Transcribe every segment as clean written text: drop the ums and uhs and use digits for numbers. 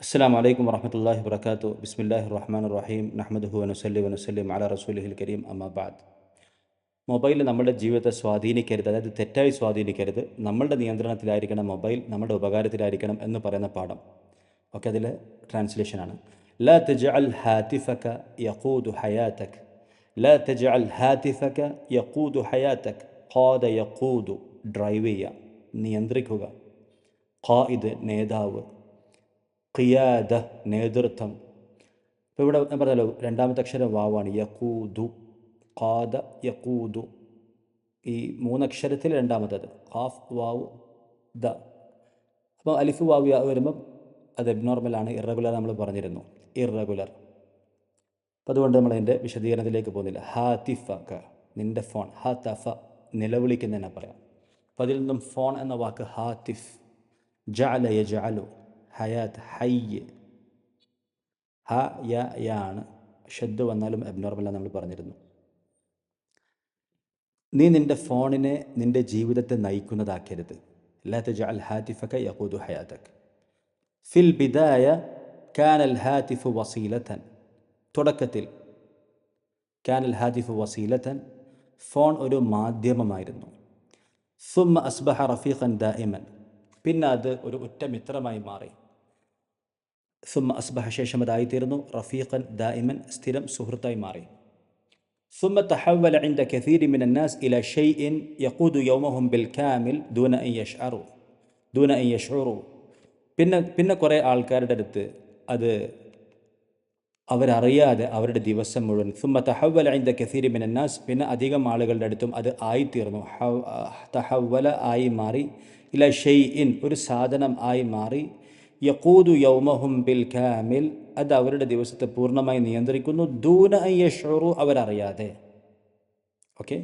അസ്സലാമു അലൈക്കും വറഹ്മത്തുള്ളാഹി വബറകാതുഹു. ബിസ്മില്ലാഹിർ റഹ്മാനിർ റഹീം. നഹ്മദുഹു വനുസല്ലി വനുസല്ലിം അലാ റസൂലിഹിൽ കരീം. അമ്മാ ബഅദ്. മൊബൈൽ നമ്മുടെ ജീവിതത്തെ സ്വാധീനിക്കരുത്, അതായത് തെറ്റായി സ്വാധീനിക്കരുത്. നമ്മളുടെ നിയന്ത്രണത്തിലായിരിക്കണം മൊബൈൽ, നമ്മുടെ ഉപകാരത്തിലായിരിക്കണം എന്ന് പറയുന്ന പാഠം. ഓക്കെ, അതിലെ ട്രാൻസ്ലേഷനാണ്. ലാ തജ്അൽ ഹാതിഫക യഖൂദു ഹയാതക്. ലാ തജ്അൽ ഹാതിഫക യഖൂദു ഹയാതക്. ഖാദ യഖൂദു, ഡ്രൈവ് ചെയ്യുക, നിയന്ത്രിക്കുക. ഖായിദ്, നേതാവ്. ഖിയാദ, നേതൃത്വം. ഇപ്പോൾ ഇവിടെ ഞാൻ പറഞ്ഞല്ലോ, രണ്ടാമത്തെ അക്ഷരം വാവാണ്. യഖൂദു, ഖാദ യഖൂദു. ഈ മൂന്നക്ഷരത്തിൽ രണ്ടാമത്തത് ഖാഫ് വാവ് ദ. അപ്പോൾ അലിഫ് വാവ് യാ വരുമ്പം അത് എബ്നോർമലാണ്, ഇറഗുലർ നമ്മൾ പറഞ്ഞിരുന്നു, ഇറഗുലർ. അപ്പോൾ അതുകൊണ്ട് നമ്മൾ അതിൻ്റെ വിശദീകരണത്തിലേക്ക് പോകുന്നില്ല. ഹാതിഫക, നിൻ്റെ ഫോൺ. ഹാതഫ, നിലവിളിക്കുന്നതിനെ പറയാം. അപ്പോൾ അതിൽ നിന്നും ഫോൺ എന്ന വാക്ക് ഹാതിഫ്. ജഅല യജ്അലു, ഹയാത്ത്, ഹയ്യ്. ഹ യ ആണ്. ഷദ് വന്നാലും അബ്നോർമലാണ് നമ്മൾ പറഞ്ഞിരുന്നു. നീ നിൻ്റെ ഫോണിനെ നിൻ്റെ ജീവിതത്തെ നയിക്കുന്നതാക്കരുത്. ലാ തജ്അൽ ഹാതിഫക യഖൂദു ഹയാതക്. ഫിൽ ബിദായ കാനൽ ഹാതിഫു വസീലതൻ. തുടക്കത്തിൽ കാനൽ ഹാതിഫു വസീലതൻ, ഫോൺ ഒരു മാധ്യമമായിരുന്നു. സുമ്മ അസ്ബഹ റഫീഖൻ ദായിമൻ, പിന്നെ അത് ഒരു ഉറ്റ മിത്രമായി മാറി. സുമ്മ അസ്ബഹ, ശേഷം അതായിത്തീർന്നു. റഫീഖൻ ദായിമൻ, സ്ഥിരം സുഹൃത്തായി മാറി. ثم تحول عند كثير من الناس إلى شيء يقود يومهم بالكامل دون أن يشعروا. പിന്നെ കുറേ ആൾക്കാരുടെ അടുത്ത് അത് അവരറിയാതെ അവരുടെ ദിവസം മുഴുവൻ. ثم تحول عند كثير من الناس, പിന്നെ അധികം ആളുകളുടെ അടുത്തും അത് ആയിത്തീർന്നു. തഹവല, ആയി മാറി. ഇല ഷൈഇൻ, ഒരു സാധനം ആയി മാറി. യഖൂദു യൗമഹും ബിൽ കാമിൽ, അത് അവരുടെ ദിവസത്തെ പൂർണ്ണമായി നിയന്ത്രിക്കുന്നു. ദൂന അൻ യശ്ഉറു, അവരറിയാതെ. ഓക്കെ,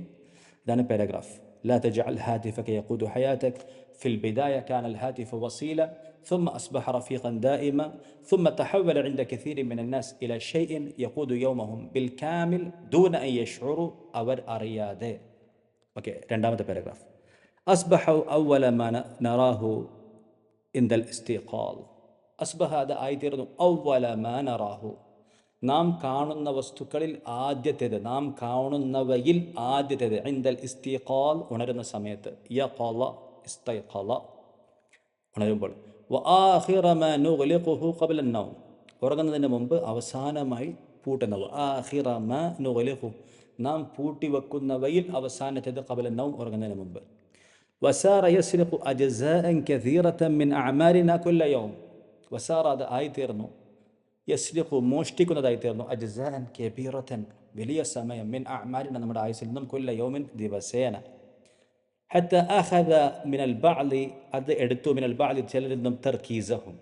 ഇതാണ് പാരഗ്രാഫ്. ലാ തജ്അൽ ഹാതിഫക യഖൂദു ഹയാതക്. ഫിൽ ബിദായ കാന അൽ ഹാതിഫു വസീല ثم أصبح رفيقا دائما ثم تحول عند كثير من الناس إلى شيء يقود يومهم بالكامل دون أن يشعروا, അവർ അറിയാതെ. ഓക്കെ, രണ്ടാമത്തെ പാരഗ്രാഫ്. أصبح أول ما نراه عند الاستيقاظ. അസ്ബഹ, അത് ആയിത്തീർന്നു. അവ്വല മാ നറാഹു, നാം കാണുന്ന വസ്തുക്കളിൽ ആദ്യത്തേത്, നാം കാണുന്നവയിൽ ആദ്യത്തേത്. ഇൻദൽ ഇസ്തിഖാൽ, ഉണരുന്ന സമയത്ത്. യഖള, ഇസ്തൈഖള, ഉണരുമ്പോൾ. വ ആഖിറ മാ നുഗ്ലിഖുഹു ഖബ്ല അൻ-നൗം, ഉറങ്ങുന്നതിന് മുമ്പ് അവസാനമായി പൂട്ടുന്നവ. ആഖിറ മാ നുഗ്ലിഖു, നാം പൂട്ടിവെക്കുന്നവയിൽ അവസാനത്തേത്. ഖബ്ല അൻ-നൗം, ഉറങ്ങുന്നതിന് മുമ്പ്. വസാറ യസ്രിഖു അജ്സാഅൻ കസീറതൻ മിൻ അഅമാലിനാ കുല്ല യൗം. വസാറ, അത് ആയിത്തീർന്നു. യസ്രിഖു, മോഷ്ടിക്കുന്നതായിത്തീർന്നു. അജ്സാഅൻ കബീറതൻ, വലിയ സമയം. മിൻ അഅമാലിന, നമ്മുടെ ആയുസ്സിൽ നിന്നും. കുല്ല യൗമിൻ, ദിവസേന. ഹത്ത അഖദ മിനൽ ബഅദി, അത് എടുത്തു. മിനൽ ബഅദി, ചിലരിൽ നിന്നും. തർക്കീസഹും,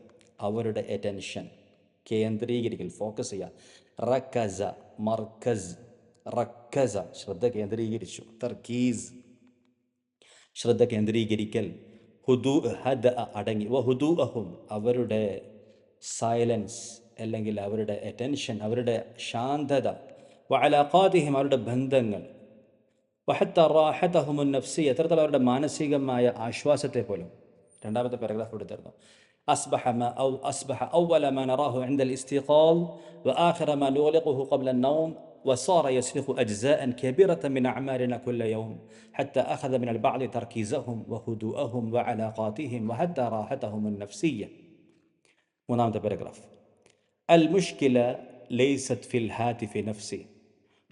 അവരുടെ അറ്റൻഷൻ, കേന്ദ്രീകരിക്കൽ, ഫോക്കസ് ചെയ്യുക. റക്കസ, മർക്കസ്. റക്കസ, ശ്രദ്ധ കേന്ദ്രീകരിച്ചു. തർക്കീസ്, ശ്രദ്ധ കേന്ദ്രീകരിക്കൽ. ഹുദൂ, ഹദ, അടങ്ങി. വഹുദൂഅഹും, അവരുടെ സൈലൻസ്, അല്ലെങ്കിൽ അവരുടെ അറ്റൻഷൻ, അവരുടെ ശാന്തത. വഅലാഖാതിഹിം, അവരുടെ ബന്ധങ്ങൾ. വഹത്ത റാഹതഹുമുൻ നഫ്സി, എത്രത്തോളം അവരുടെ മാനസികമായ ആശ്വാസത്തെ പോലും. രണ്ടാമത്തെ പാരഗ്രാഫ് എടുത്തിരുന്നു. أصبح أول ما نراه عند الاستيقاظ وآخر ما نغلقه قبل النوم وصار يسلخ أجزاء كبيرة من أعمالنا كل يوم حتى أخذ من البعض تركيزهم وهدوءهم وعلاقاتهم وحتى راحتهم النفسية. മൂന്നാമത്തെ പാരഗ്രാഫ്. അൽ മുഷ്കില ലൈസത് ഫിൽ ഹാതിഫി നഫ്സി,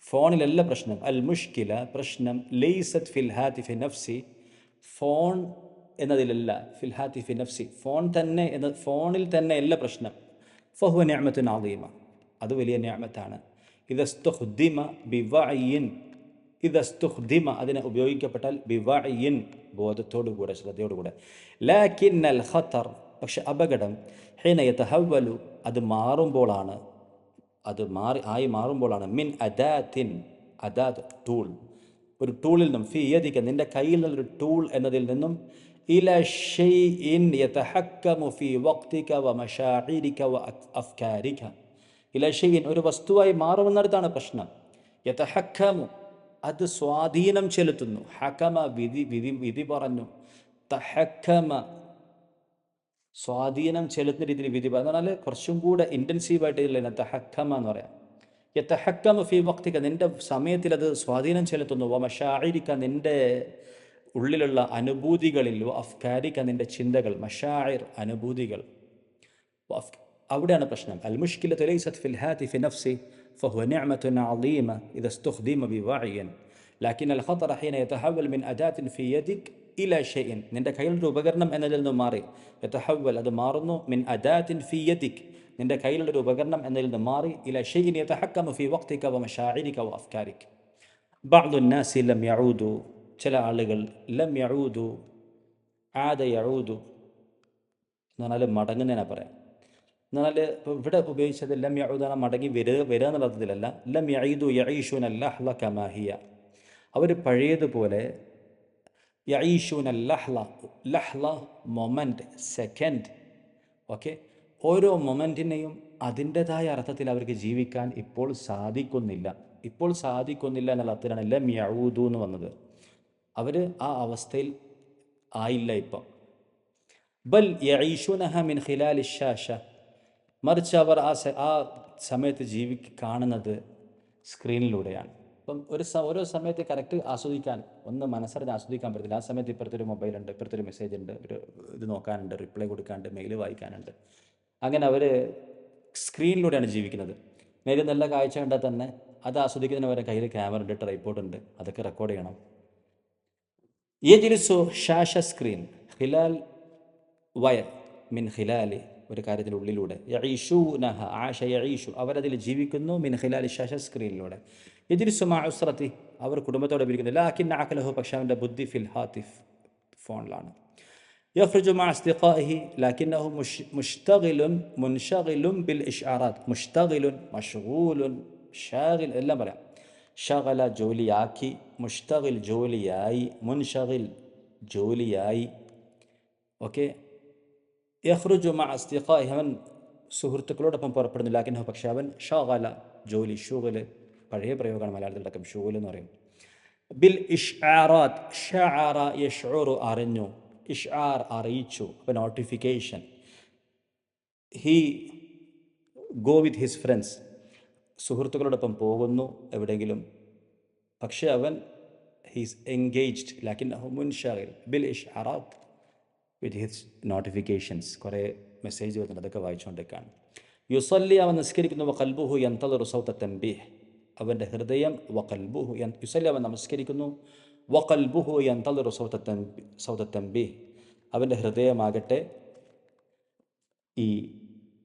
ഫോണിലല്ല പ്രശ്നം. അൽ മുഷ്കില, പ്രശ്നം. ലൈസത് ഫിൽ ഹാതിഫി നഫ്സി, ഫോൺ എന്നതിലല്ല. ഫിൽ ഹാതിഫി നഫ്സി, ഫോൺ തന്നെ എന്ന, ഫോണിൽ തന്നെ അല്ല പ്രശ്നം. ഫഹുവ നിഅമത്തുൻ അദീമ, അത് വലിയ നിഅമത്താണ്. ഇദസ്തുഖ്ദിമ ബിവഅയിൻ, ഇദസ്തുഖ്ദിമ, അതിനെ ഉപയോഗിക്കപ്പെട്ടാൽ. ബിവഅയിൻ, ബോധത്തോടുകൂടെ, ശ്രദ്ധയോടുകൂടെ. ലാകിന്നൽ ഖതർ, പക്ഷെ അപകടം. ഹീന യതഹവ്വലു, അത് മാറുമ്പോഴാണ്, അത് മാറുമ്പോഴാണ്. മിൻ അദാത്തിൻ, അദാത്ത്, ടൂൾ, ഒരു ടൂളിൽ നിന്നും. ഫി യദിക, നിൻ്റെ കയ്യിൽ നിന്നൊരു ടൂൾ എന്നതിൽ നിന്നും. ഇല ഷൈഇൻ യതഹക്കമു ഫി വഖ്തിക വ മശാഇരിക വ അഫ്കാരിക. ഇല ഷൈഇൻ, ഒരു വസ്തുവായി മാറുമെന്നിടത്താണ് പ്രശ്നം. യതഹക്കമു, അത് സ്വാധീനം ചെലുത്തുന്നു. ഹകമ, വിധി പറഞ്ഞു. തഹക്കമ, സ്വാധീനം ചെലുത്തുന്ന രീതിയിൽ വിധി എന്ന് പറഞ്ഞാൽ കുറച്ചും കൂടെ ഇൻറ്റൻസീവായിട്ട് തഹക്കമ എന്ന് പറയാം. യത്തഹക്കമ ഫി വക്തിക, നിൻ്റെ സമയത്തിൽ അത് സ്വാധീനം ചെലുത്തുന്നു. വ മഷാഇരിക്ക, നിൻ്റെ ഉള്ളിലുള്ള അനുഭൂതികളിൽ. വ അഫ്കാരിക്ക, നിൻ്റെ ചിന്തകൾ. മഷാഇർ, അനുഭൂതികൾ. അവിടെയാണ് പ്രശ്നം. അൽ മുഷ്കിലത്തു ലൈസത് ഫിൽ ഹാതിഫി നഫ്സി ഫഹുവ നിഅമത്തുൻ അളീമ ഇദാ ഇസ്തുഖ്ദിമ ബിവഅയിൻ ലകിൻ അൽ ഖതറ ഹീന യതഹവൽ മിൻ അദാത്തിൻ ഫി യദിക് ഇലാ ഷൈഇൻ. നിൻ്റെ കയ്യിലൊരു ഉപകരണം എന്നതിൽ നിന്ന് മാറി, യതഹവൽ, അത് മാറുന്നു, മിൻ അദാത്തിൻ ഫി യദിക്, നിൻ്റെ കയ്യിലുള്ളൊരു ഉപകരണം എന്നതിൽ നിന്ന് മാറി, ഇലാ ഷൈഇൻ യതഹക്കമു ഫി വഖ്തിക വ മശാഇരിക വ അഫ്കാരിക. ബഅ്ദു നാസി ലം യഊദു, ചില ആളുകൾ, ലം യഊദു, ആദ യഊദു എന്ന് പറഞ്ഞാൽ മടങ്ങുന്നതിനാ പറയാം. എന്ന് പറഞ്ഞാൽ ഇപ്പോൾ ഇവിടെ ഉപയോഗിച്ചത് ലം യഊദ മടങ്ങി വരിക എന്നുള്ള അർത്ഥത്തിലല്ല. ലം യഈദു യഈഷൂന ലഹ്ള കമാ ഹിയ, അവർ പഴയതുപോലെ. യഈഷൂന ലഹ്ള, ലഹ്ള മൊമെൻറ്റ്, സെക്കൻഡ്. ഓക്കെ, ഓരോ മൊമെൻറ്റിനെയും അതിൻ്റെതായ അർത്ഥത്തിൽ അവർക്ക് ജീവിക്കാൻ ഇപ്പോൾ സാധിക്കുന്നില്ല. ഇപ്പോൾ സാധിക്കുന്നില്ല എന്നുള്ള അർത്ഥത്തിലാണ് ലം യഊദു എന്ന് വന്നത്. അവർ ആ അവസ്ഥയിൽ ആയില്ല ഇപ്പം. ബൽ യഈഷൂനഹ മിൻ ഖിലാലി ഷാഷ, മറിച്ച് അവർ ആ സമയത്ത് കാണുന്നത് സ്ക്രീനിലൂടെയാണ്. അപ്പം ഓരോ സമയത്ത് കറക്റ്റ് ആസ്വദിക്കാൻ, ഒന്ന് മനസ്സറിഞ്ഞ് ആസ്വദിക്കാൻ പറ്റത്തില്ല. ആ സമയത്ത് ഇപ്പുറത്തൊരു മൊബൈലുണ്ട്, ഇപ്പുറത്തൊരു മെസ്സേജ് ഉണ്ട്, ഒരു ഇത് നോക്കാനുണ്ട്, റിപ്ലൈ കൊടുക്കാനുണ്ട്, മെയിൽ വായിക്കാനുണ്ട്. അങ്ങനെ അവർ സ്ക്രീനിലൂടെയാണ് ജീവിക്കുന്നത്. നേരെ നല്ല കാഴ്ച കണ്ടാൽ തന്നെ അത് ആസ്വദിക്കുന്നതിന് അവരുടെ കയ്യിൽ ക്യാമറ ഉണ്ട്, ട്രൈപോഡ് ഉണ്ട്, അതൊക്കെ റെക്കോർഡ് ചെയ്യണം. യജ്ലിസു ഷാഷ സ്ക്രീൻ ഖിലാൽ വയർ മിൻ ഖിലാലി, ഒരു കാര്യത്തിൻ്റെ ഉള്ളിലൂടെ. യഈഷൂനഹ, ആഷ യഈഷു, അവരതിൽ ജീവിക്കുന്നു, മിൻ ഖിലാലി ഷാഷ, സ്ക്രീനിലൂടെ. യജ്ലിസു മഅ ഉസ്റതി, അവർ കുടുംബത്തോടെ ഇരിക്കുന്നു. ലാകിൻ അഖലഹു, പക്ഷേ അവൻ്റെ ബുദ്ധി ഫിൽ ഹാത്തിഫ്, ഫോണിലാണ്. യഖ്റുജു മഅ അസ്ദിഖാഇഹി ലാകിന്നഹു മുഷ്തഗിലുൻ മുൻഷഗിലുൻ ബിൽ ഇഷ്ആറാത്ത്. മുഷ്തഗിലുൻ, മഷ്ഗൂലുൻ, ഷാഗിൽ എല്ലാം പറയാം. ഷഗല ജോലിയാക്കി, മുഷ്തഗിൽ ജോലിയായി, മുൻഷഗിൽ ജോലിയായി. ഓക്കെ, യഖ്റുജു മഅ അസ്ദിഖാഇഹി, അവൻ സുഹൃത്തുക്കളോടൊപ്പം പുറപ്പെടുന്നു. ലാകിന്നഹു, പക്ഷേ അവൻ ഷഗല ജോലി, ഷുഗൽ, പഴയ പ്രയോഗമാണ് മലയാളത്തിലടക്കം, ഷുഗൽ എന്ന് പറയും. ബിൽ ഇഷ്ആറാത്ത്, ഷഅറ യഷ്ഉറു, അറിഞ്ഞു, ഇഷ്ആർ അറിയിച്ചു, അപ്പോൾ notification. He go with his friends, സുഹൃത്തുക്കളോടൊപ്പം പോകുന്നു എവിടെയെങ്കിലും, പക്ഷേ അവൻ ഹീസ് എൻഗേജ്ഡ്. ലാകിന്നഹു മുൻഷഗിൽ ബിൽ ഇഷ്ആറാത്ത്, വിത്ത് ഹിസ് നോട്ടിഫിക്കേഷൻസ്. കുറേ മെസ്സേജ് വരുന്നുണ്ട്, അതൊക്കെ വായിച്ചുകൊണ്ടേക്കാണ്. യുസല്ലി, അവൻ നിസ്കരിക്കുന്നു. വഖൽബുഹു യന്തളിറു സൗത തൻബീഹ്, അവൻ്റെ ഹൃദയം. വഖൽബുഹു യുസല്ലി, അവൻ നമസ്കരിക്കുന്നു. വഖൽബുഹു യന്തളിറു സൗത തൻബീഹ്, അവൻ്റെ ഹൃദയമാകട്ടെ ഈ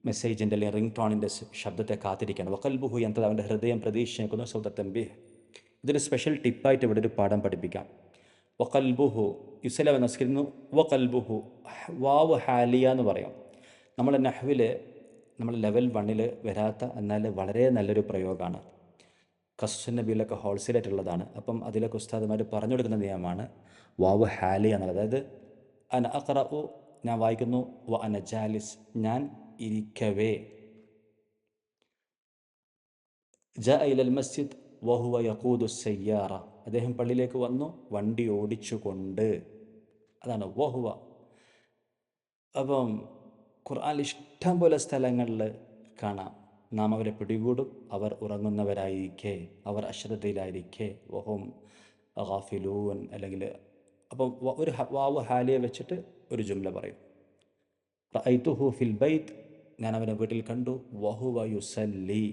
മെസ്സേജിൻ്റെ അല്ലെങ്കിൽ റിംഗ് ടോണിൻ്റെ ശബ്ദത്തെ കാത്തിരിക്കുകയാണ്. വഖൽബുഹു യന്തളിർ, അവൻ്റെ ഹൃദയം പ്രതീക്ഷിക്കുന്നു. സൗത തൻബീഹ്, ഇതൊരു സ്പെഷ്യൽ ടിപ്പായിട്ട് ഇവിടെ ഒരു പാഠം പഠിപ്പിക്കാം. വഖൽബുഹു, യുസല്ലി, അവൻ നമസ്കരിക്കുന്നു. വഖൽബുഹു, വാവ് ഹാലിയ എന്ന് പറയും. നമ്മൾ നഹ്വിൽ നമ്മൾ ലെവൽ 1 വരാത്ത എന്നാൽ വളരെ നല്ലൊരു പ്രയോഗമാണ്. ഖസ്സുൻ നബിയിലൊക്കെ ഹോൾസെയിലായിട്ടുള്ളതാണ്. അപ്പം അതിലൊക്കെ ഉസ്താദുമാർ പറഞ്ഞു കൊടുക്കുന്ന നിയമമാണ് വാവ് ഹാലിയ എന്നുള്ളത്. അതായത് അന അഖറഉ, ഞാൻ വായിക്കുന്നു. വ അന ജാലിസ്, ഞാൻ ഇരിക്കവേ. ജാഅ ഇലൽ മസ്ജിദ് വഹുവ യഖൂദു സയ്യാറ, അദ്ദേഹം പള്ളിയിലേക്ക് വന്നു വണ്ടി ഓടിച്ചുകൊണ്ട്. അതാണ് വഹുവ. അപ്പം ഖുർആനിൽ ഇഷ്ടം പോലെ സ്ഥലങ്ങളിൽ കാണാം നാം അവരെ പിടികൂടും, അവർ ഉറങ്ങുന്നവരായിരിക്കെ, അവർ അശ്രദ്ധയിലായിരിക്കെ. വഹും ഗാഫിലൂൻ, അല്ലെങ്കിൽ അപ്പം ഒരു വാവ് ഹാലിയെ വെച്ചിട്ട് ഒരു ജുംല പറയും. റഅയ്തുഹു ഫിൽ ബൈത്ത്, ഞാൻ അവനെ വീട്ടിൽ കണ്ടു. വഹുവ യുസല്ലി,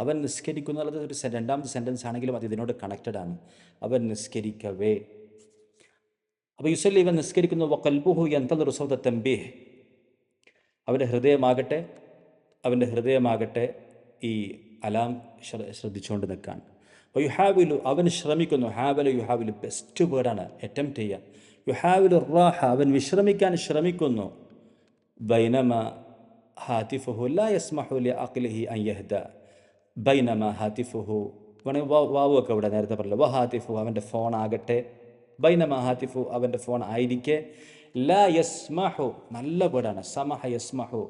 അവൻ നിസ്കരിക്കുന്നു എന്നുള്ളത് ഒരു രണ്ടാമത്തെ സെൻറ്റൻസ് ആണെങ്കിലും അത് ഇതിനോട് കണക്റ്റഡ് ആണ്. അവൻ നിസ്കരിക്കവേ. അപ്പോൾ യുസല്ലി, ഇവൻ നിസ്കരിക്കുന്നു. വഖൽബുഹു യന്തളിറു സൗത തൻബീഹ്, അവൻ്റെ ഹൃദയമാകട്ടെ ഈ അലാം ശ്രദ്ധിച്ചുകൊണ്ട് നിൽക്കാൻ. യുഹാവിലു, അവൻ ശ്രമിക്കുന്നു. ഹാവല യുഹാവിലു, ബെസ്റ്റ് വേർഡാണ്, അറ്റംപ്റ്റ് ചെയ്യുക. യുഹാവിലു റാഹ, അവൻ വിശ്രമിക്കാൻ ശ്രമിക്കുന്നു. ബൈനമ ഹാതിഫുഹു ലാ യസ്മഹു ലി അഖ്ലിഹി അൻ യഹ്ദ. ബൈനമ ഹാതിഫുഹു, വാവു ഒക്കെ ഇവിടെ നേരത്തെ പറഞ്ഞല്ലോ. വ ഹാതിഫു, അവൻ്റെ ഫോൺ ആകട്ടെ. ബൈനമ ഹാതിഫു, അവൻ്റെ ഫോൺ ആയിരിക്കെ. ലാ യസ്മഹു, നല്ല വേർഡാണ്. സമഹ യസ്മഹു,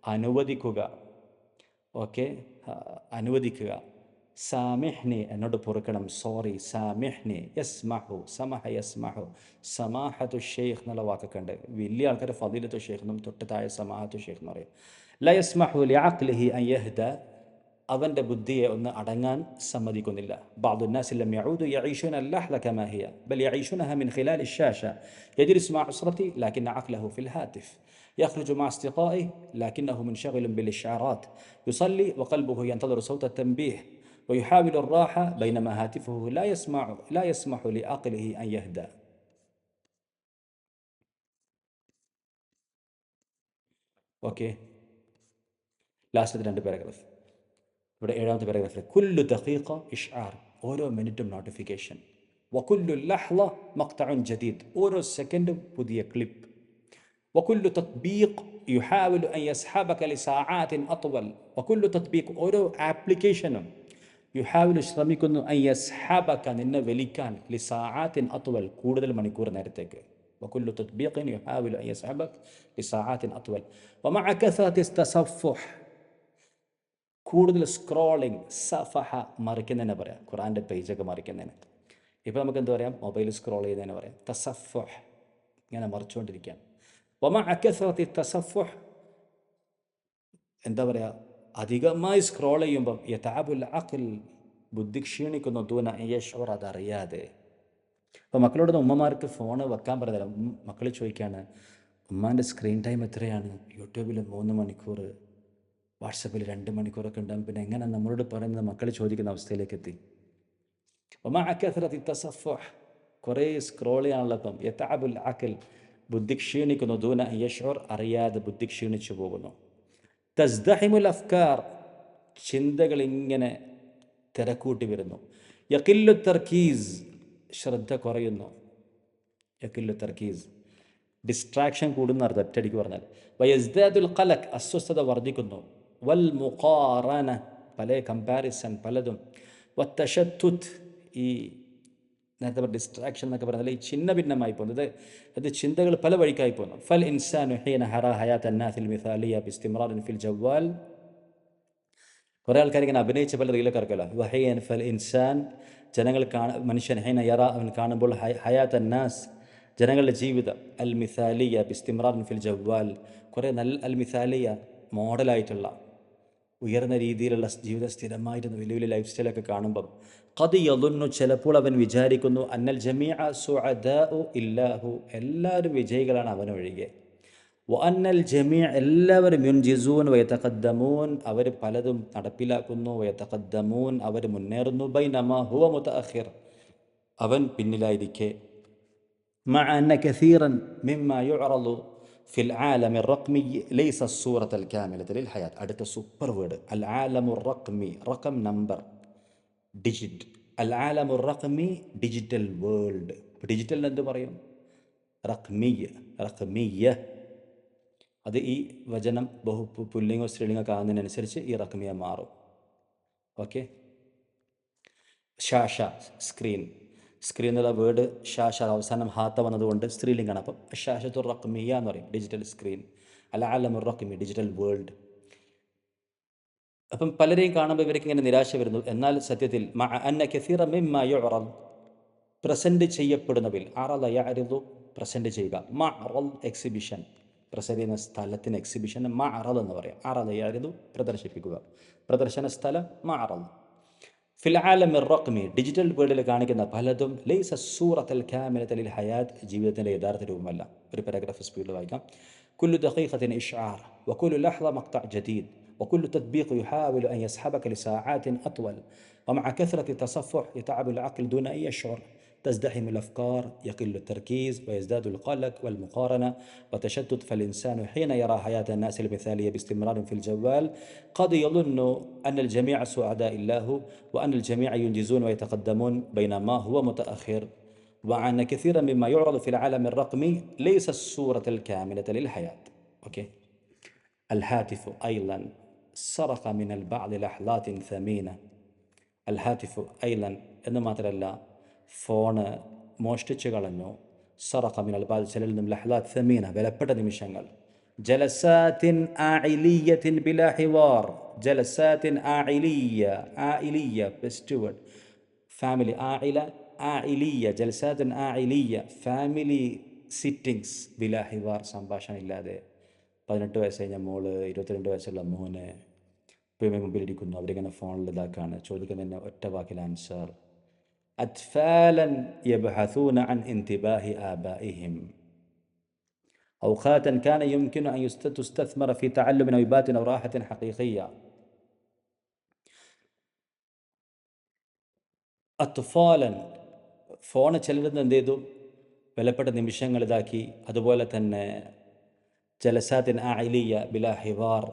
അനുവദിക്കുക. ഓക്കെ, അനുവദിക്കുക. സാമിഹ്നി, എന്നോട് പൊറുക്കണം, സോറി. സാമിഹ്നി, യസ്മഹു, സമഹ യസ്മഹു, സമാഹത്തു ഷെയ്ഖ് എന്നുള്ള വാക്കൊക്കെ ഉണ്ട്. വലിയ ആൾക്കാർ ഫദീലത്തു ഷെയ്ഖ് എന്നും തൊട്ട് താഴെ സമാഹത്തു ഷെയ്ഖ് എന്ന് പറയും. ല യസ്മഹു ലി അഖ്ലിഹി അൻ യഹ്ദ, അവൻ്റെ ബുദ്ധിയെ ഒന്ന് അടങ്ങാൻ സമ്മതിക്കുന്നില്ല. ബഅദു الناس لم يعودوا يعيشون اللحظة كما هي بل يعيشونها من خلال الشاشة. يجلس مع أسرته لكن عقله في الهاتف. يخرج مع أصدقائه لكنه منشغل بالإشعارات. يصلي وقلبه ينتظر صوت التنبيه. ويحاول الراحة بينما هاتفه لا يسمح لعقله أن يهدأ. ഓക്കെ, ലാസ്റ്റത്തെ 2 പാരഗ്രാഫ്. ഇവിടെ 7ാമത്തെ പാരഗ്രാഫിൽ കുല്ലു ദഖീഖ ഇഷ്ആർ, ഓരോ മിനിറ്റും നോട്ടിഫിക്കേഷൻ. വകുല്ലു ലഹ്ള മഖ്തഉൻ ജദീദ്, ഓരോ സെക്കൻഡും പുതിയ ക്ലിപ്പ്. വകുല്ലു തത്ബീഖ് യുഹാവിലു അൻ യസ്ഹബക ലിസാആത്തിൻ അത്വൽ. വകുല്ലു തത്ബീഖ്, ഓരോ ആപ്ലിക്കേഷനും യുഹാവിലു ശ്രമിക്കുന്നു അൻ യസ്ഹബക, നിന്നെ വലിക്കാൻ, ലിസാആത്തിൻ അത്വൽ, കൂടുതൽ മണിക്കൂർ നേരത്തേക്ക്. വകുല്ലു തത്ബീഖിൻ യുഹാവിലു അൻ യസ്ഹബക ലിസാആത്തിൻ അത്വൽ. വമഅ കസറത്തി തസഫുഹ്, കൂടുതൽ സ്ക്രോളിങ്. സഫഹ, മറിക്കുന്നതിനെ പറയാം, ഖുറാൻ്റെ പേജൊക്കെ മറിക്കുന്നതിന്. ഇപ്പോൾ നമുക്ക് എന്താ പറയാം, മൊബൈൽ സ്ക്രോൾ ചെയ്യുന്നതിന് പറയാം തസഫുഹ്, ഇങ്ങനെ മറിച്ചുകൊണ്ടിരിക്കാൻ. വമഅ കസറത്തി തസഫുഹ്, എന്താ പറയുക, അധികമായി സ്ക്രോൾ ചെയ്യുമ്പം യതഅബുൽ അഖ്ൽ, ബുദ്ധി ക്ഷീണിക്കുന്നു, ദൂന യശ്ഉർ, അതറിയാതെ. അപ്പോൾ മക്കളോട് ഉമ്മമാർക്ക് ഫോൺ വെക്കാൻ പറഞ്ഞാൽ മക്കൾ ചോദിക്കുകയാണ്, ഉമ്മാൻ്റെ സ്ക്രീൻ ടൈം എത്രയാണ്? യൂട്യൂബിൽ 3 മണിക്കൂർ, വാട്സപ്പിൽ 2 മണിക്കൂറൊക്കെ ഉണ്ടാകും. പിന്നെ എങ്ങനെ നമ്മളോട് പറയുന്നത് മക്കൾ ചോദിക്കുന്ന അവസ്ഥയിലേക്ക് എത്തി. വമഅ കസറത്തി തസഫുഹ്, കുറേ സ്ക്രോൾ ചെയ്യാനുള്ളപ്പം യതഅബുൽ അഖ്ൽ, ബുദ്ധി ക്ഷീണിക്കുന്നു, ദൂന യശ്ഉർ, അറിയാതെ ബുദ്ധി ക്ഷീണിച്ചു പോകുന്നു. തസ്ദഹിമുൽ അഫ്കാർ, ചിന്തകൾ ഇങ്ങനെ തിരക്കൂട്ടി വരുന്നു. യഖില്ലു തർക്കീസ്, ശ്രദ്ധ കുറയുന്നു. യഖില്ലു തർക്കീസ്, ഡിസ്ട്രാക്ഷൻ കൂടുന്ന അർത്ഥം ഒറ്റയടിക്ക് പറഞ്ഞാൽ. വയസ്ദാദുൽ ഖലഖ്, അസ്വസ്ഥത വർദ്ധിക്കുന്നു. വൽ മുഖാറന, പല കമ്പാരിസൺ, പലതും. വത്തശത്തുത്, ഈ നേരത്തെ ഡിസ്ട്രാക്ഷൻ എന്നൊക്കെ പറഞ്ഞാൽ ഈ ചിന്ന ഭിന്നമായി പോകുന്നത്, അത് ചിന്തകൾ പല വഴിക്കായി പോകുന്നു. ഫൽ ഇൻസാനു ഹീന ഹറാ ഹയാത്ത് അന്നാസിൽ മിസാലിയ ബിസ്തിമ്റാറിൻ ഫിൽ ജവ്വാൽ. കുറേ ആൾക്കാർ ഇങ്ങനെ അഭിനയിച്ച പല റീലൊക്കെ ഇറക്കല്ലോ. വഹയൻ ഫൽ ഇൻസാൻ, ജനങ്ങൾ മനുഷ്യൻ, ഹൈന യറ, അവൻ കാണുമ്പോൾ, ഹയാത്ത് അന്നാസ്, ജനങ്ങളുടെ ജീവിതം, അൽ മിസാലിയ ബിസ്തിമ്റാറിൻ ഫിൽ ജവ്വാൽ, കുറേ നല്ല അൽ മിസാലിയ, മോഡലായിട്ടുള്ള ഉയർന്ന രീതിയിലുള്ള ജീവിതം, സ്ഥിരമായിരുന്നു വലിയ വലിയ ലൈഫ് സ്റ്റൈലൊക്കെ കാണുമ്പം, ഖദ് യളുന്നു, ചിലപ്പോൾ അവൻ വിചാരിക്കുന്നു, അന്നൽ ജമീഅ സുഅദാഉ ഇല്ലാഹു, എല്ലാവരും വിജയികളാണ് അവനൊഴികെ. വ അന്നൽ ജമീഅ, എല്ലാവരും യുൻജിസൂൻ വയതഖദ്ദമൂൻ, അവർ പലതും നടപ്പിലാക്കുന്നു, വയതഖദ്ദമൂൻ, അവർ മുന്നേറുന്നു, ബൈനമാ ഹുവ മുതഅഖിർ, അവൻ പിന്നിലായിരിക്കെ. മഅ അന്ന കസീറൻ മിമ്മാ യുഅറളു ഫിൽ ആലമി റഖ്മി ലൈസ സൂറത്തൽ കാമിലത ലിൽ ഹയാത്ത്. അടുത്ത സൂപ്പർ വേർഡ്, അൽ ആലമു റഖ്മി, റഖം നമ്പർ, ഡിജിറ്റ്. അൽ ആലമു റഖ്മി, ഡിജിറ്റൽ വേൾഡ്. ഡിജിറ്റലിന് എന്ത് പറയും? റഖ്മിയ, റഖ്മിയ. അത് ഈ വചനം പുല്ലിംഗോ സ്ത്രീലിംഗോ ആകുന്നതിനനുസരിച്ച് ഈ റഖ്മിയ മാറും. ഓക്കെ. ഷാഷ, സ്ക്രീൻ. സ്ക്രീൻ എന്നുള്ള വേർഡ് ഷാഷ അവസാനം ഹാത്ത വന്നതുകൊണ്ട് സ്ത്രീലിംഗാണ്. അപ്പം ഷാഷത്തുർ റഖ്മിയ എന്ന് പറയും, ഡിജിറ്റൽ സ്ക്രീൻ. അൽ ആലമുർ റഖ്മി, ഡിജിറ്റൽ വേൾഡ്. അപ്പം പലരെയും കാണുമ്പോൾ ഇവർക്ക് ഇങ്ങനെ നിരാശ വരുന്നു. എന്നാൽ സത്യത്തിൽ മഅ അന്ന കസീറ മിമ്മാ യുഅറദ്, പ്രസൻറ്റ് ചെയ്യപ്പെടുന്നതിൽ, അറദ യഅരിദു, പ്രസൻറ്റ് ചെയ്യുക. മഅറദ്, എക്സിബിഷൻ, പ്രസൻറ്റ് ചെയ്യുന്ന സ്ഥലത്തിന് എക്സിബിഷൻ മഅറദ് എന്ന് പറയാം. അറദ യഅരിദു, പ്രദർശിപ്പിക്കുക, പ്രദർശന സ്ഥലം മഅറദ്. ഫിൽ ആലമിർ റഖ്മി, ഡിജിറ്റൽ വേൾഡിൽ കാണിക്കുന്ന പലതും ലൈസ സൂറത്തൽ കാമിലത ലിൽ ഹയാത്ത്, ജീവിതത്തിൻ്റെ യഥാർത്ഥ രൂപമല്ല. ഒരു പാരഗ്രാഫ് സ്പീഡിൽ വായിക്കാം. കുല്ലു ദഖീഖത്തിൻ ഇഷ്ആർ, വകുല്ലു ലഹ്ള മഖ്തഅ ജദീദ്, وكل تطبيق يحاول أن يسحبك لساعات أطول. ومع كثرة التصفح يتعب العقل دون أن يشعر. تزدحم الأفكار، يقل التركيز، ويزداد القلق والمقارنة وتشتت. فالإنسان حين يرى حياة الناس المثالية باستمرار في الجوال قد يظن أن الجميع سعداء الله، وأن الجميع ينجزون ويتقدمون بينما هو متأخر، وأن كثيرا مما يعرض في العالم الرقمي ليس الصورة الكاملة للحياة. أوكي. الهاتف أيضا سرق من البعض لحظات ثمينة. الهاتف أيضا എന്ന് മാത്രമല്ല, ഫോണ് മോഷ്ടിച്ചു കളഞ്ഞു. സറഖ മിനൽ ബാദ്, ചിലരിൽ നിന്നും ലഹ്ലാത്ത് സമീന, വിലപ്പെട്ട നിമിഷങ്ങൾ. ജലസാത്തിൻ ആഇലിയത്തിൻ ബിലാ ഹിവാർ, ജലസാത്തിൻ ആഇലിയ. ആഇലിയ ബെസ്റ്റ് വേർഡ്. ഫാമിലി. ആഇല ആഇലിയ. ജലസാത്തിൻ ആഇലിയ, ഫാമിലി സിറ്റിങ്സ് ബിലാ ഹിവാർ, സംഭാഷണം ഇല്ലാതെ. 18 വയസ്സ് കഴിഞ്ഞ മോള്, 22 വയസ്സുള്ള മോന് ഇപ്പോൾ മുമ്പിലിരിക്കുന്നു, അവരിങ്ങനെ ഫോണിൽ ഇതാക്കാണ്, ചോദിക്കുന്നതിന് ഒറ്റ വാക്കിൽ ആൻസർ. അത്ഫാലൻ യബ്ഹസൂന അൻ ഇന്തിബാഹി ആബാഇഹിം. أوقاتا كان يمكن أن تستثمر في تعلم أو إبات أو راحة حقيقية. അത്ഫാലൻ, ഫോണ് ചിലരുന്ന് എന്ത് ചെയ്തു, വിലപ്പെട്ട നിമിഷങ്ങൾ ഇതാക്കി. അതുപോലെ തന്നെ ജലസാത്തിൻ ആഇലിയ ബിലാ ഹിവാർ,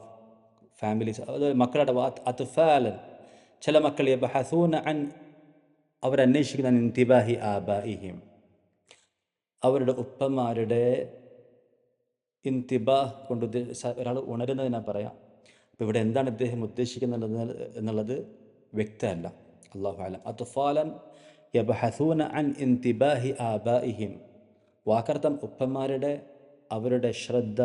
ഫാമിലി, അത് മക്കളുടെ അത്ഫാലൻ, ചില മക്കൾ യബ്ഹസൂന അൻ, അവരന്വേഷിക്കുന്ന ഇന്തിബാഹി ആബാഇഹിം, അവരുടെ ഉപ്പമാരുടെ ഇന്തിബാഹ് കൊണ്ട് ഒരാൾ ഉണരുന്നതിനാ പറയാം. അപ്പോൾ ഇവിടെ എന്താണ് ഇദ്ദേഹം ഉദ്ദേശിക്കുന്നത് എന്നുള്ളത് വ്യക്തമല്ല. അല്ലാഹു അലം. അത്ഫാലൻ യബ്ഹസൂന അൻ ഇന്തിബാഹി ആബാഇഹിം, വാക്കർത്ഥം ഉപ്പമാരുടെ അവരുടെ ശ്രദ്ധ,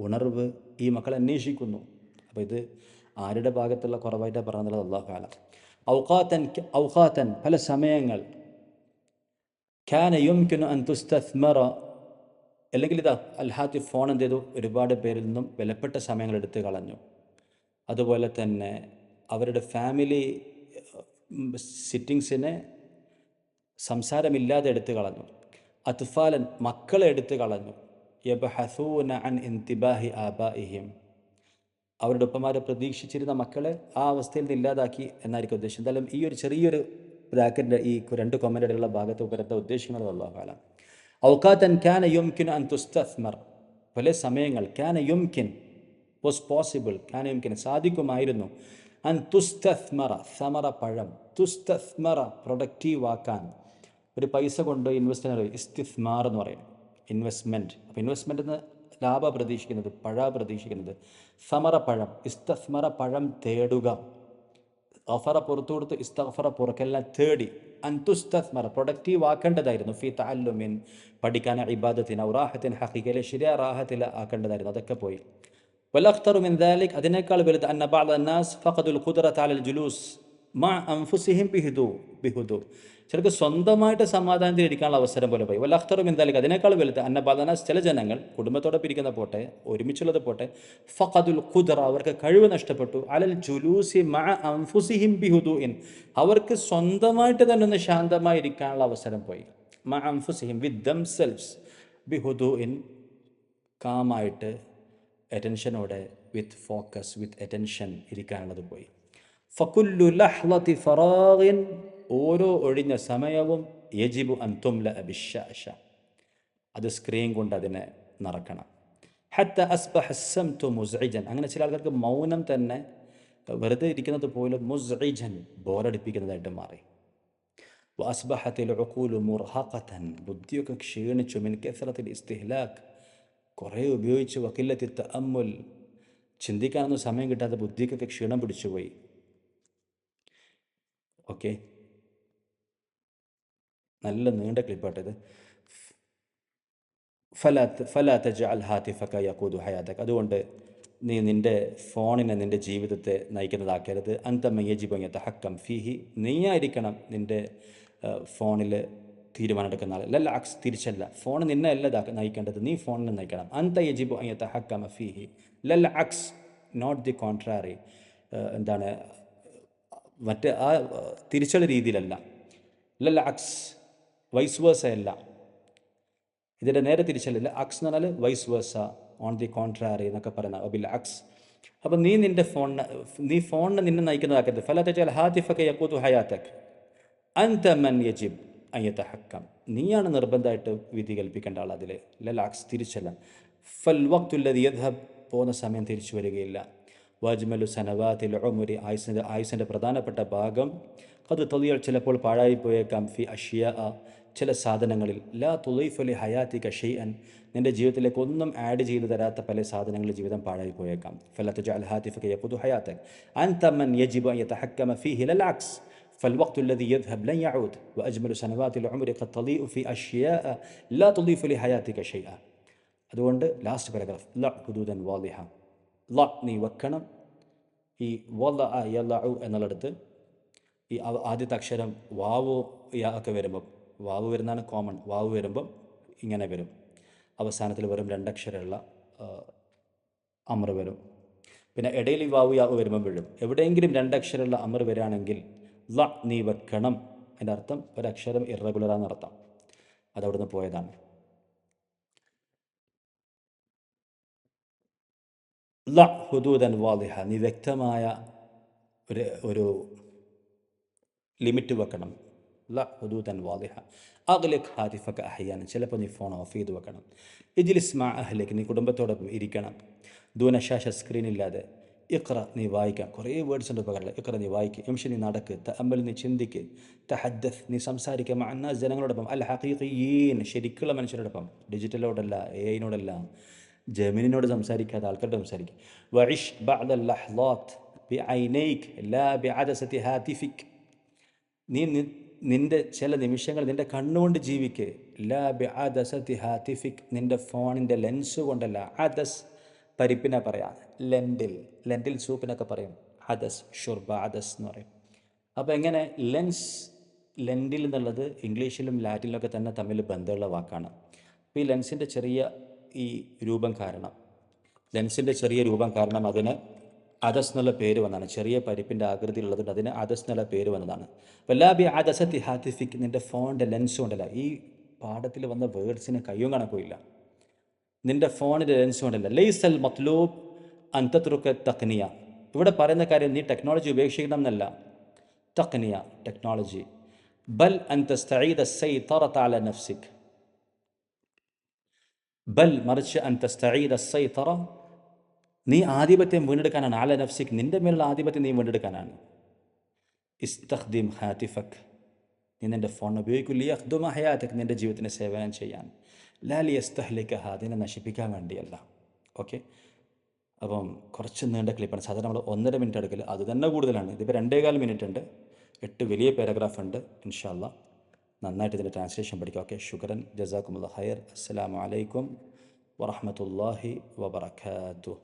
ഉണർവ് ഈ മക്കൾ അന്വേഷിക്കുന്നു. അപ്പോൾ ഇത് ആരുടെ ഭാഗത്തുള്ള കുറവായിട്ടാണ് പറഞ്ഞത്? അല്ലാഹു അലം. ഔഖാത്തൻ പല സമയങ്ങൾ, കാന യുംകിനു അൻ തുസ്തസ്മറ, അല്ലെങ്കിൽ ഇതാ അൽഹാത്തിഫ് ഫോൺ എന്ത് ചെയ്തു, ഒരുപാട് പേരിൽ നിന്നും വിലപ്പെട്ട സമയങ്ങൾ എടുത്തു കളഞ്ഞു. അതുപോലെ തന്നെ അവരുടെ ഫാമിലി സിറ്റിങ്സിനെ സംസാരമില്ലാതെ എടുത്തു കളഞ്ഞു. അത്ഫാലൻ, മക്കളെ എടുത്തു കളഞ്ഞു. യബ്ഹസൂന അൻ ഇന്തിബാഹി ആബാഇഹിം, അവരുടെ ഉപ്പമാരെ പ്രതീക്ഷിച്ചിരുന്ന മക്കളെ ആ അവസ്ഥയിൽ നിന്ന് ഇല്ലാതാക്കി എന്നായിരിക്കും ഉദ്ദേശം. എന്തായാലും ഈ ഒരു ചെറിയൊരു ബ്രാക്കറ്റിൻ്റെ ഈ 2 കൊമൻ്റെയുള്ള ഭാഗത്ത് വരുന്ന ഉദ്ദേശിക്കുന്നത് അല്ലാഹു അലം. ഔഖാത്തൻ കാന യുംകിൻ അൻ തുസ്തസ്മർ, പല സമയങ്ങൾ, കാന യുംകിൻ വാസ് പോസിബിൾ, കാന യുംകിൻ സാധിക്കുമായിരുന്നു, അൻ തുസ്തസ്മറ, സമറ പഴം, തുസ്തസ്മറ പ്രൊഡക്റ്റീവ് ആക്കാൻ. ഒരു പൈസ കൊണ്ട് ഇൻവെസ്റ്റ് ചെയ്യുന്ന ഇസ്തിസ്മാർ എന്ന് പറയും, ഇൻവെസ്റ്റ്മെൻറ്റ്. അപ്പോൾ ഇൻവെസ്റ്റ്മെൻറ്റ് എന്ന് ലാഭ പ്രതീക്ഷിക്കുന്നത്, പഴ പ്രതീക്ഷിക്കുന്നത്. സമറ പഴം, ഇസ്തസ്മറ പഴം തേടുക, ഗഫറ പുറത്തു കൊടുത്ത്, ഇസ്തഗ്ഫറ പുറക്കെല്ലാം തേടി. അൻതുസ്തസ്മറ പ്രൊഡക്റ്റീവ് ആക്കേണ്ടതായിരുന്നു, ഫി തഅല്ലുമിൻ പഠിക്കാൻ, ഇബാദത്തിന്, റാഹത്തിൻ ഹഖീഖയിലെ ശരിയായ റാഹത്തിൽ ആക്കേണ്ടതായിരുന്നു, അതൊക്കെ പോയി. വലഖ്തറു മിൻ ദാലിക്, അതിനേക്കാൾ വലുത്, അന്ന ബഅദ അന്നാസ് ഫഖദുൽ ഖുദ്റത അലൽ ജുലൂസ് മഅ അൻഫുസിഹിം ബിഹുദു, ചിലർക്ക് സ്വന്തമായിട്ട് സമാധാനത്തിൽ ഇരിക്കാനുള്ള അവസരം പോലെ പോയി. വലഖ്തറു മിൻ ദാലിക്, അതിനേക്കാൾ വലുത്, അന്ന ബഅദ അന്നാസ്, ചില ജനങ്ങൾ, കുടുംബത്തോടെ പിരിക്കുന്ന പോട്ടെ, ഒരുമിച്ചുള്ളത് പോട്ടെ, ഫഖദുൽ ഖുദ്റ, അവർക്ക് കഴിവ് നഷ്ടപ്പെട്ടു, അലൽ ജുലൂസി മഅ അൻഫുസിഹിം ബിഹുദുഇൻ, അവർക്ക് സ്വന്തമായിട്ട് തന്നെ ഒന്ന് ശാന്തമായി ഇരിക്കാനുള്ള അവസരം പോയി. മഅ അൻഫുസിഹിം, വിത്ത് ദംസെൽവ്സ്, ബിഹുദുഇൻ കാമായിട്ട്, അറ്റൻഷനോടെ, വിത്ത് ഫോക്കസ്, വിത്ത് അറ്റൻഷൻ ഇരിക്കാനുള്ളത് പോയി. ഫകുല്ലു ലഹ്ളതി ഫറാഗിൻ, ഓരോ ഒഴിഞ്ഞ സമയവും, യജിബു അൻ തുംല ബിശ്ശാശ, അത് സ്ക്രീൻ കൊണ്ട് അതിനെ നിറക്കണം. ഹത്ത അസ്ബഹ അസ്സംതു മുസ്ഇജൻ, അങ്ങനെ ചില ആൾക്കാർക്ക് മൗനം തന്നെ, വെറുതെ ഇരിക്കുന്നത് പോലും മുസ്ഇജൻ, ബോറടിപ്പിക്കുന്നതായിട്ട് മാറി. വഅസ്ബഹത്തിൽ ഉഖൂലു മുർഹഖതൻ, ബുദ്ധിയൊക്കെ ക്ഷീണിച്ചു, മിൻ കസറത്തിൽ ഇസ്തിഹ്ലാക്ക്, കുറേ ഉപയോഗിച്ച്, വഖില്ലത്തി തഅമ്മുൽ, ചിന്തിക്കാനൊന്നും സമയം കിട്ടാതെ ബുദ്ധിക്കൊക്കെ ക്ഷീണം പിടിച്ചുപോയി. ഓക്കെ, നല്ല നീണ്ട ക്ലിപ്പാട്ടത്. ഫലാ തജ്അൽ ഹാതിഫക യഖൂദു ഹയാതക, അതുകൊണ്ട് നീ നിൻ്റെ ഫോണിനെ നിൻ്റെ ജീവിതത്തെ നയിക്കുന്നതാക്കരുത്. അൻത മൻ യജിബു അൻ യതഹക്കം ഫീഹി, നീയായിരിക്കണം നിൻ്റെ ഫോണിൽ തീരുമാനമെടുക്കുന്ന ആൾ. ലൽ അക്സ്, തിരിച്ചല്ല, ഫോൺ നിന്നെ അല്ല നയിക്കേണ്ടത്, നീ ഫോണിനെ നയിക്കണം. അൻത യജിബു അൻ യതഹക്കമ ഫീഹി, ലൽ അക്സ്, നോട്ട് ദി കോൺട്രാറി. എന്താണ്, മറ്റേ ആ തിരിച്ചുള്ള രീതിയിലല്ല. ലൽ അക്സ്, വൈസ് വേഴ്സ അല്ല, ഇതിൻ്റെ നേരെ തിരിച്ചല്ല. അക്സ് എന്ന് പറഞ്ഞാൽ vice versa, on the contrary എന്നൊക്കെ പറയുന്ന ബിൽ അക്സ്. അപ്പം നീ നിൻ്റെ ഫോണിനെ നിന്നെ നയിക്കുന്നതാക്കരുത്. ഫലാ തജ്അൽ ഹാതിഫക യഖൂദു ഹയാതക അൻത മൻ യജിബ് അൻ യതഹക്കം, നീയാണ് നിർബന്ധമായിട്ട് വിധി കൽപ്പിക്കേണ്ട ആൾ അതിൽ. ലലാക്സ്, തിരിച്ചല്ല. ഫൽ വഖ്തുല്ലദി യദ്ഹബ്, പോകുന്ന സമയം തിരിച്ചു വരികയില്ല. വജ്മലു സനവാതിൽ ഉമരി, ആയുസിൻ്റെ പ്രധാനപ്പെട്ട ഭാഗം, അത് തൊലിയൽ ചിലപ്പോൾ പാഴായിപ്പോയേക്കാം, ഫി അഷ്യാ, ചില സാധനങ്ങളിൽ, ലാ തുളൈഫലി ഹയാത്തിക ഷൈഅൻ, നിൻ്റെ ജീവിതത്തിലേക്ക് ഒന്നും ആഡ് ചെയ്തു തരാത്ത പല സാധനങ്ങളിൽ ജീവിതം പാഴായി പോയേക്കാം. ഫലാ തജ്അൽ ഹാതിഫക യഖൂദു ഹയാതക അൻത മൻ യജിബു അൻ യതഹക്കമ ഫീഹി ലലാക്സ് فالوقت الذي يذهب لن يعود وأجمل سنوات العمر قد تضيء في أشياء لا تضيف لحياتك شيئا. അതുകൊണ്ട് ലാസ്റ്റ് പാരഗ്രാഫ്, ല ഹുദൂദൻ വാദിഹ, ല നീ വെക്കണം, ഈ വല യലഉ എന്നുള്ളിടത്ത് ഈ ആദ്യത്തെ അക്ഷരം വാവ് യാ ഒക്കെ വരുമ്പം, വാവ് വരുന്നതാണ് കോമൺ, വാവ് വരുമ്പം ഇങ്ങനെ വരും. അവസാനത്തിൽ വെറും രണ്ടക്ഷരമുള്ള അമർ വരും. പിന്നെ ഇടയിൽ ഈ വാവ് യാവ് വരുമ്പം വീഴും. എവിടെയെങ്കിലും രണ്ടക്ഷരമുള്ള അമർ വരികയാണെങ്കിൽ ല നീ വെക്കണം, അതിൻ്റെ അർത്ഥം ഒരക്ഷരം ഇറഗുലറാന്നർത്ഥം, അതവിടുന്ന് പോയതാണ്. ല ഹുദൂദൻ വാദിഹ, നീ വ്യക്തമായ ഒരു ലിമിറ്റ് വെക്കണം. ല ഹുദൂദൻ വാദിഹ. അഗ്ലിഖ് ഹാതിഫക അഹ്യാൻ, ചിലപ്പോൾ നീ ഫോൺ ഓഫ് ചെയ്ത് വെക്കണം. ഇജ്ലിസ് മാ അഹ്ലിക്, നീ കുടുംബത്തോടൊപ്പം ഇരിക്കണം. ദൂന ശാശ, സ്ക്രീനില്ലാതെ. ഇഖ്റ, നീ വായിക്കാം. കുറേ വേർഡ്സ് ഉണ്ട് ഉപകാരമുള്ള. ഇഖ്റ, നീ വായിക്കുക. ഇംഷി, നീ നടക്ക്. തഅമ്മൽ, നീ ചിന്തിക്ക്. തഹദ്ദസ്, നീ സംസാരിക്കുക. മഅന്നാസ്, ജനങ്ങളോടൊപ്പം. അൽ ഹഖീഖിയീൻ, ശരിക്കുള്ള മനുഷ്യരോടൊപ്പം, ഡിജിറ്റലോടല്ല, എഐനോടല്ല, ജമീനിനോട് സംസാരിക്കാതെ ആൾക്കാരോട് സംസാരിക്കുക. വഇഷ് ബഅദൽ ലഹ്ളാത്ത് ബിഐനൈക് ലാ ബിഅദസതി ഹാതിഫിക്, നീ നിൻ്റെ ചില നിമിഷങ്ങൾ നിൻ്റെ കണ്ണുകൊണ്ട് ജീവിക്ക്. ലാ ബിഅദസതി ഹാതിഫിക്, നിൻ്റെ ഫോണിൻ്റെ ലെൻസ് കൊണ്ടല്ല. അദസ് പരിപ്പിനെ പറയാം, ലെൻറ്റിൽ സൂപ്പിനൊക്കെ പറയും അദസ്, ഷുർബ അദസ് എന്ന് പറയും. അപ്പോൾ എങ്ങനെ ലെൻറ്റിൽ എന്നുള്ളത് ഇംഗ്ലീഷിലും ലാറ്റിനിലൊക്കെ തന്നെ തമ്മിൽ ബന്ധമുള്ള വാക്കാണ്. അപ്പോൾ ഈ ലെൻസിൻ്റെ ചെറിയ രൂപം കാരണം അതിന് അദസ് എന്നുള്ള പേര് വന്നതാണ്. ചെറിയ പരിപ്പിൻ്റെ ആകൃതിയിലുള്ളതുകൊണ്ട് അതിന് അദസ് എന്നുള്ള പേര് വന്നതാണ്. വല്ലാബി അദസത്തി ഹാത്തിഫിക്, നിൻ്റെ ഫോണിൻ്റെ ലെൻസ് കൊണ്ടല്ല. ഈ പാഠത്തിൽ വന്ന വേർഡ്സിന് കയ്യും കണക്കുമില്ല. നിൻ്റെ ഫോണിൻ്റെ ലെൻസ് കൊണ്ടല്ല. ലൈസൽ മത്ലൂബ് അൻ തത്രുക തഖ്നിയ, ഇവിടെ പറയുന്ന കാര്യം നീ ടെക്നോളജി ഉപേക്ഷിക്കണം എന്നല്ല. തഖ്നിയ, ടെക്നോളജി. ബൽ അൻ തസ്തഈദ അസ്സൈതറത അല നഫ്സിക്, ബൽ മറിച്ച് അൻ തസ്തഈദ അസ്സൈതറ, നീ ആധിപത്യം വീണ്ടെടുക്കാനാണ്. അല നഫ്സിക്, നിൻ്റെ മേലുള്ള ആധിപത്യം നീ വീണ്ടെടുക്കാനാണ്. ഇസ്തഖ്ദിം ഹാതിഫക്, നീ നിൻ്റെ ഫോൺ ഉപയോഗിക്കൂ. ലിയഖ്ദുമ ഹയാതക്, നിൻ്റെ ജീവിതത്തിന് സേവനം ചെയ്യാൻ. ലാ ലിയസ്തഹ്ലികഹ, അതിനെ നശിപ്പിക്കാൻ വേണ്ടിയല്ല. ഓക്കെ, അപ്പം കുറച്ച് നീണ്ട ക്ലിപ്പാണ്. സാധാരണ നമ്മൾ 1.5 മിനിറ്റ് എടുക്കൽ, അത് തന്നെ കൂടുതലാണ്. ഇതിപ്പോൾ 2.25 മിനിറ്റ് ഉണ്ട്. 8 വലിയ പാരഗ്രാഫ് ഉണ്ട്. ഇൻഷാ അല്ലാഹ് നന്നായിട്ട് ഇതിൻ്റെ ട്രാൻസ്ലേഷൻ പഠിക്കുക. ഓക്കെ, ശുക്രൻ, ജസാക്കുമുല്ലാഹ് ഖൈർ. അസ്സലാമു അലൈക്കും വറഹ്മത്തുള്ളാഹി വബറകാതുഹു.